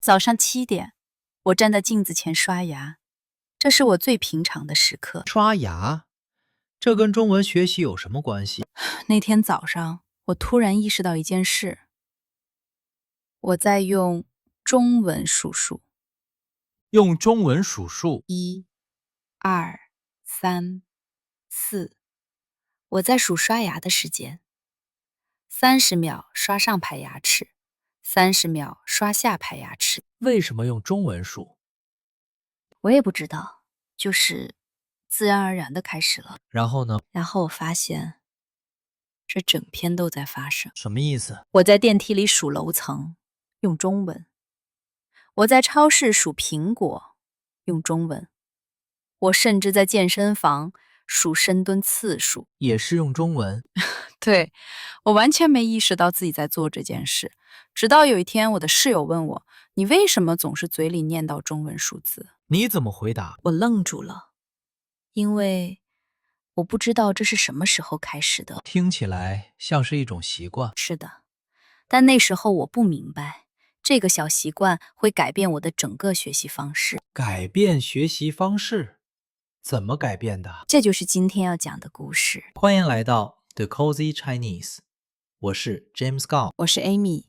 早上7点，我站在镜子前刷牙，这是我最平常的时刻。刷牙？这跟中文学习有什么关系？那天早上，我突然意识到一件事，我在用中文数数。用中文数数1、2、3、4，我在数刷牙的时间。30秒刷上排牙齿，30秒刷下排牙齿。为什么用中文数？我也不知道，就是自然而然的开始了。然后呢？然后我发现，这整篇都在发生。什么意思？我在电梯里数楼层，用中文；我在超市数苹果，用中文；我甚至在健身房数深蹲次数，也是用中文。对，我完全没意识到自己在做这件事，直到有一天我的室友问我，你为什么总是嘴里念叨中文数字？你怎么回答？我愣住了，因为我不知道这是什么时候开始的。听起来像是一种习惯。是的，但那时候我不明白，这个小习惯会改变我的整个学习方式。改变学习方式？怎么改变的？这就是今天要讲的故事。欢迎来到 The Cozy Chinese， 我是 James Gao。我是 Amy。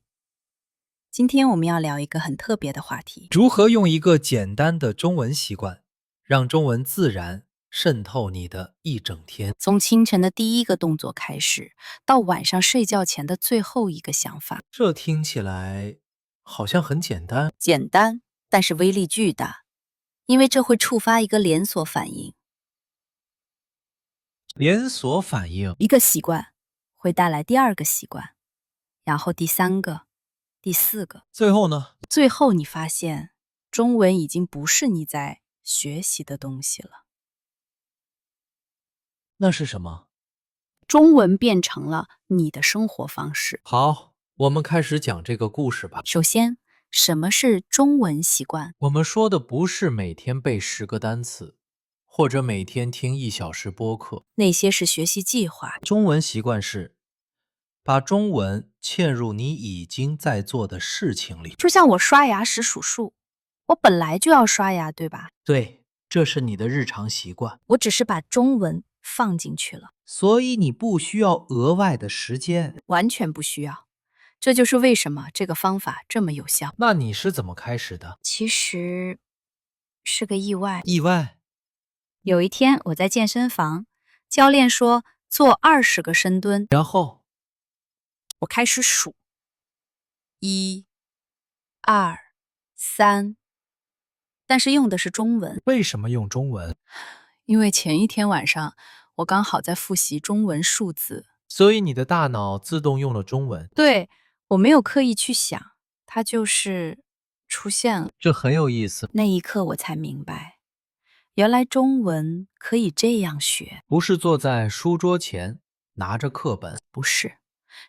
今天我们要聊一个很特别的话题，如何用一个简单的中文习惯，让中文自然渗透你的一整天。从清晨的第一个动作开始，到晚上睡觉前的最后一个想法。这听起来好像很简单。简单，但是威力巨大，因为这会触发一个连锁反应。连锁反应。一个习惯会带来第二个习惯，然后第3个、第4个，最后呢？最后你发现中文已经不是你在学习的东西了。那是什么？中文变成了你的生活方式。好，我们开始讲这个故事吧。首先，什么是中文习惯？我们说的不是每天背10个单词，或者每天听1小时播客。那些是学习计划。中文习惯是把中文嵌入你已经在做的事情里。就像我刷牙时数数，我本来就要刷牙，对吧？对，这是你的日常习惯，我只是把中文放进去了，所以你不需要额外的时间。完全不需要。这就是为什么这个方法这么有效。那你是怎么开始的？其实是个意外。意外？有一天我在健身房，教练说做20个深蹲，然后我开始数，1、2、3，但是用的是中文，为什么用中文？因为前一天晚上我刚好在复习中文数字。所以你的大脑自动用了中文。对，我没有刻意去想，它就是出现了。这很有意思。那一刻我才明白，原来中文可以这样学。不是坐在书桌前拿着课本。不是，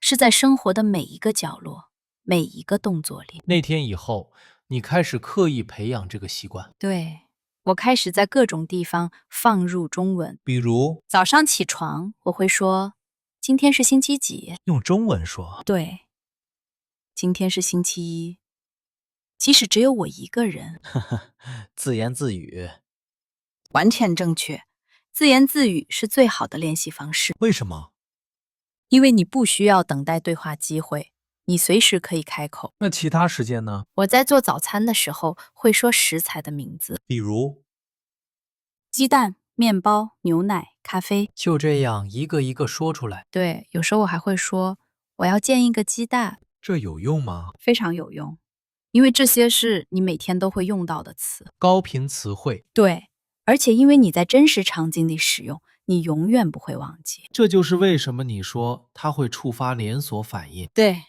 是在生活的每一个角落，每一个动作里。那天以后，你开始刻意培养这个习惯。对，我开始在各种地方放入中文。比如早上起床，我会说今天是星期几？用中文说。对，今天是星期一。即使只有我一个人。自言自语。完全正确，自言自语是最好的练习方式，为什么？因为你不需要等待对话机会，你随时可以开口。那其他时间呢？我在做早餐的时候会说食材的名字，比如鸡蛋、面包、牛奶、咖啡。就这样一个一个说出来。对，有时候我还会说我要煎一个鸡蛋，这有用吗？非常有用，因为这些是你每天都会用到的词。高频词汇。对，而且因为你在真实场景里使用，你永远不会忘记。这就是为什么你说它会触发连锁反应。对，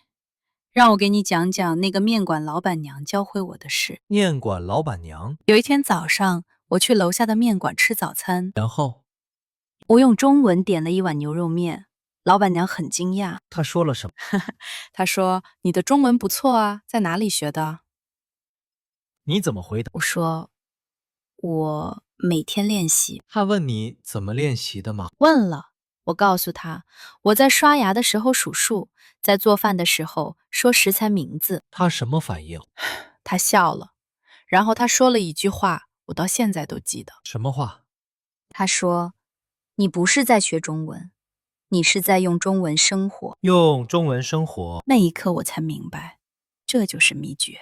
让我给你讲讲那个面馆老板娘教会我的事。面馆老板娘。有一天早上，我去楼下的面馆吃早餐，然后我用中文点了一碗牛肉面，老板娘很惊讶，她说了什么？她说：“你的中文不错啊，在哪里学的？”你怎么回答？我说：“我每天练习。”她问你怎么练习的吗？问了，我告诉她，我在刷牙的时候数数，在做饭的时候说食材名字。她什么反应？他笑了，然后他说了一句话，我到现在都记得。什么话？他说：“你不是在学中文，你是在用中文生活。”用中文生活。那一刻我才明白，这就是秘诀。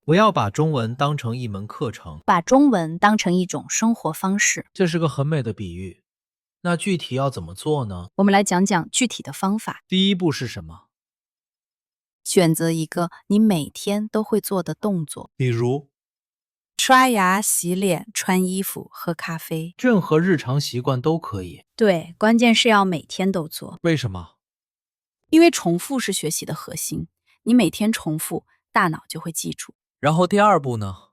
不要把中文当成一门课程，把中文当成一种生活方式。这是个很美的比喻。那具体要怎么做呢？我们来讲讲具体的方法。第一步是什么？选择一个你每天都会做的动作，比如，刷牙、洗脸、穿衣服、喝咖啡。任何日常习惯都可以。对，关键是要每天都做，为什么？因为重复是学习的核心。你每天重复，大脑就会记住。然后第二步呢？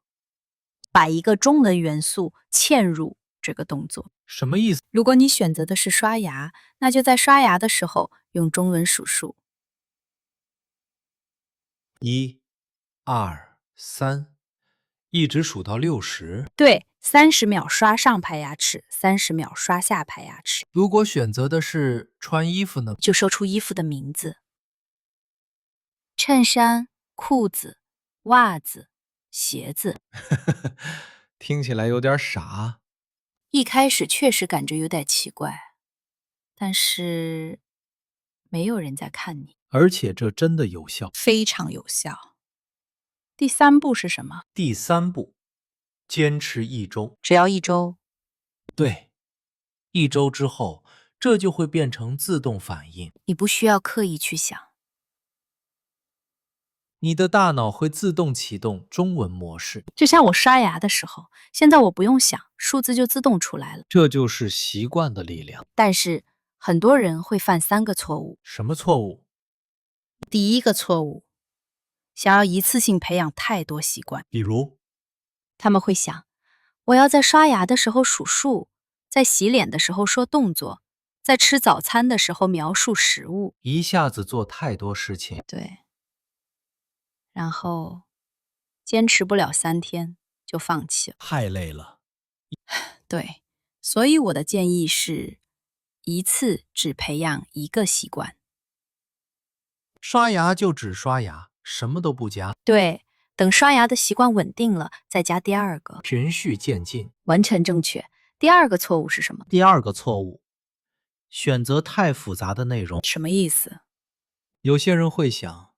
把一个中文元素嵌入这个动作。什么意思？如果你选择的是刷牙，那就在刷牙的时候用中文数数。1、2、3，一直数到60。对，30秒刷上排牙齿，30秒刷下排牙齿。如果选择的是穿衣服呢？就说出衣服的名字：衬衫、裤子、袜子、鞋子。听起来有点傻。一开始确实感觉有点奇怪，但是没有人在看你，而且这真的有效。非常有效。第3步是什么？第3步，坚持1周。只要1周。对，1周之后，这就会变成自动反应。你不需要刻意去想。你的大脑会自动启动中文模式，就像我刷牙的时候，现在我不用想，数字就自动出来了。这就是习惯的力量。但是很多人会犯3个错误。什么错误？第一个错误，想要一次性培养太多习惯。比如，他们会想，我要在刷牙的时候数数，在洗脸的时候说动作，在吃早餐的时候描述食物。一下子做太多事情。对。然后坚持不了3天就放弃了。太累了。对，所以我的建议是，一次只培养1个习惯。刷牙就只刷牙，什么都不加。对，等刷牙的习惯稳定了，再加第2个。循序渐进。完全正确。第2个错误是什么？第二个错误，选择太复杂的内容。什么意思？有些人会想，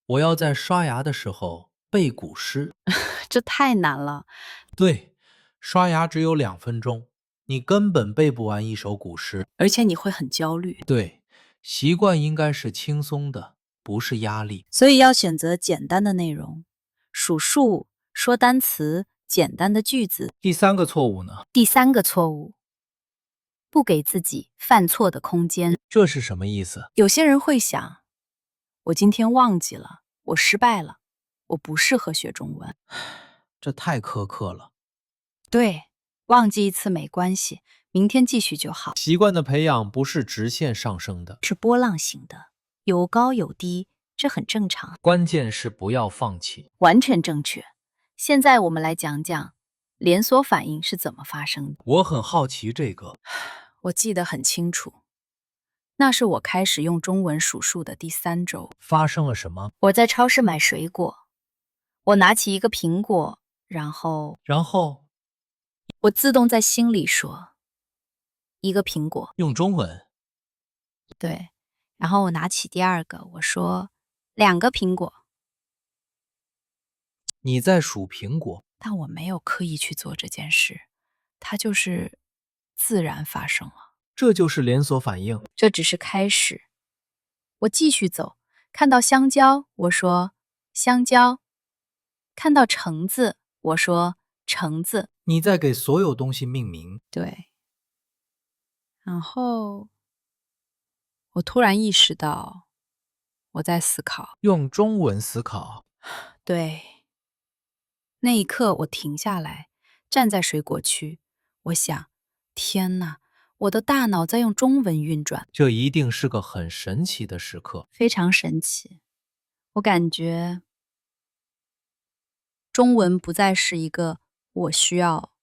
我要在刷牙的时候背古诗。这太难了。对，刷牙只有2分钟，你根本背不完一首古诗。而且你会很焦虑。对，习惯应该是轻松的，不是压力。所以要选择简单的内容，数数、说单词、简单的句子。第3个错误呢？第3个错误，不给自己犯错的空间。这是什么意思？有些人会想，我今天忘记了，我失败了，我不适合学中文。这太苛刻了。对，忘记一次没关系，明天继续就好。习惯的培养不是直线上升的，是波浪形的，有高有低，这很正常。关键是不要放弃。完全正确。现在我们来讲讲连锁反应是怎么发生的。我很好奇这个。我记得很清楚，那是我开始用中文数数的第3周。发生了什么？我在超市买水果，我拿起一个苹果，然后我自动在心里说一个苹果。用中文。对，然后我拿起第2个，我说2个苹果。你在数苹果，但我没有刻意去做这件事，它就是自然发生了。这就是连锁反应。这只是开始。我继续走，看到香蕉，我说香蕉；看到橙子，我说橙子。你在给所有东西命名。对。然后我突然意识到我在思考。用中文思考。对。那一刻我停下来，站在水果区，我想，天哪，我的大脑在用中文运转。这一定是个很神奇的时刻。非常神奇。我感觉中文不再是一个我需要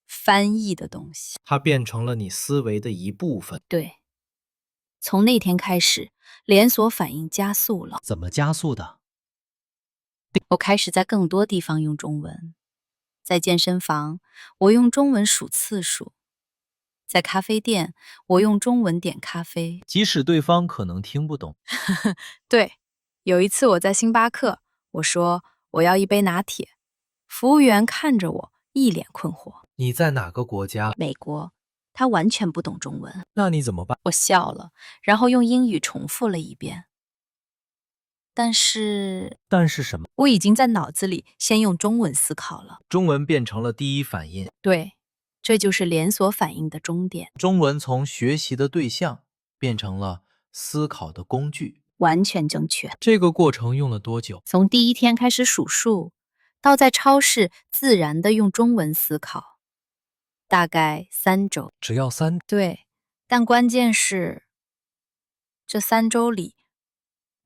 翻译的东西。它变成了你思维的一部分。对。从那天开始，连锁反应加速了。怎么加速的？我开始在更多地方用中文。在健身房，我用中文数次数；在咖啡店，我用中文点咖啡。即使对方可能听不懂。对，有一次我在星巴克，我说我要一杯拿铁，服务员看着我，一脸困惑。你在哪个国家？美国，他完全不懂中文。那你怎么办？我笑了，然后用英语重复了一遍。但是什么？我已经在脑子里先用中文思考了。中文变成了第一反应。对，这就是连锁反应的终点。中文从学习的对象变成了思考的工具。完全正确。这个过程用了多久？从第一天开始数数，到在超市自然的用中文思考，大概3周。只要3。对，但关键是，这3周里，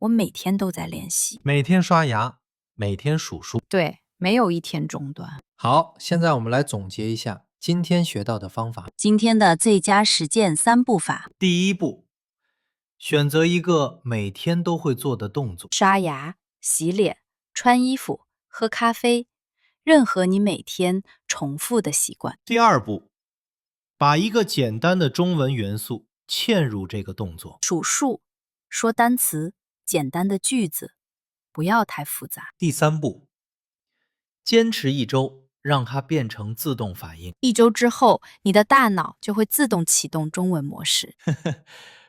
我每天都在练习。每天刷牙，每天数数。对，没有一天中断。好，现在我们来总结一下今天学到的方法。今天的最佳实践3步法：第一步，选择一个每天都会做的动作。刷牙、洗脸、穿衣服、喝咖啡，任何你每天重复的习惯。第二步，把一个简单的中文元素嵌入这个动作。数数，说单词，简单的句子，不要太复杂。第三步，坚持1周，让它变成自动反应。1周之后，你的大脑就会自动启动中文模式。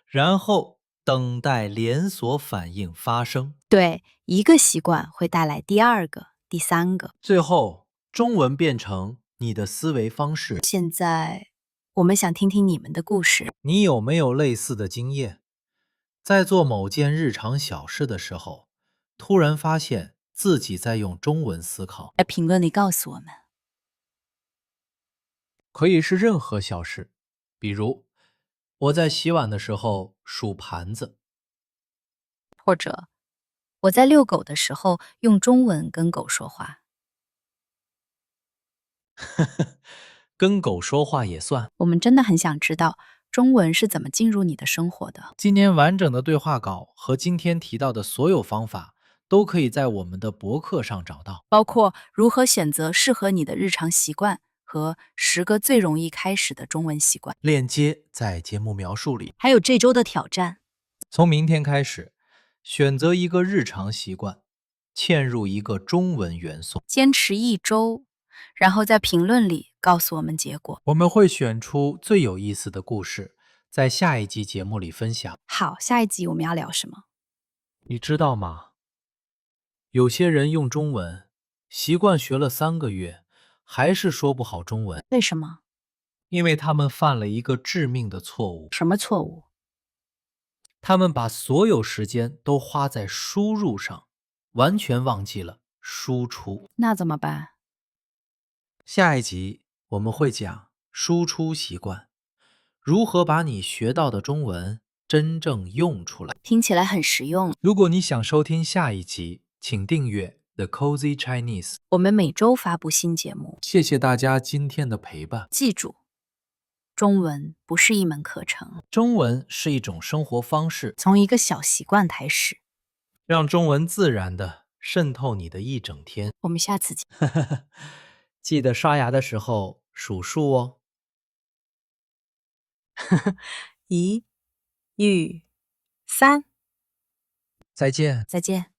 然后等待连锁反应发生。对，一个习惯会带来第2个、第3个。最后，中文变成你的思维方式。现在，我们想听听你们的故事。你有没有类似的经验？在做某件日常小事的时候，突然发现自己在用中文思考。在评论里告诉我们。可以是任何小事，比如我在洗碗的时候数盘子，或者我在遛狗的时候用中文跟狗说话。跟狗说话也算。我们真的很想知道中文是怎么进入你的生活的。今天完整的对话稿和今天提到的所有方法，都可以在我们的博客上找到，包括如何选择适合你的日常习惯和10个最容易开始的中文习惯，链接在节目描述里。还有这周的挑战。从明天开始，选择一个日常习惯，嵌入一个中文元素，坚持1周，然后在评论里告诉我们结果。我们会选出最有意思的故事，在下一集节目里分享。好，下一集我们要聊什么？你知道吗？有些人用中文习惯学了3个月，还是说不好中文，为什么？因为他们犯了一个致命的错误。什么错误？他们把所有时间都花在输入上，完全忘记了输出。那怎么办？下一集我们会讲输出习惯，如何把你学到的中文真正用出来。听起来很实用。如果你想收听下一集，请订阅 The Cozy Chinese。我们每周发布新节目。谢谢大家今天的陪伴。记住，中文不是一门课程，中文是一种生活方式，从一个小习惯开始。让中文自然地渗透你的一整天。我们下次见。记得刷牙的时候数数哦。1、2、3，再见。再见。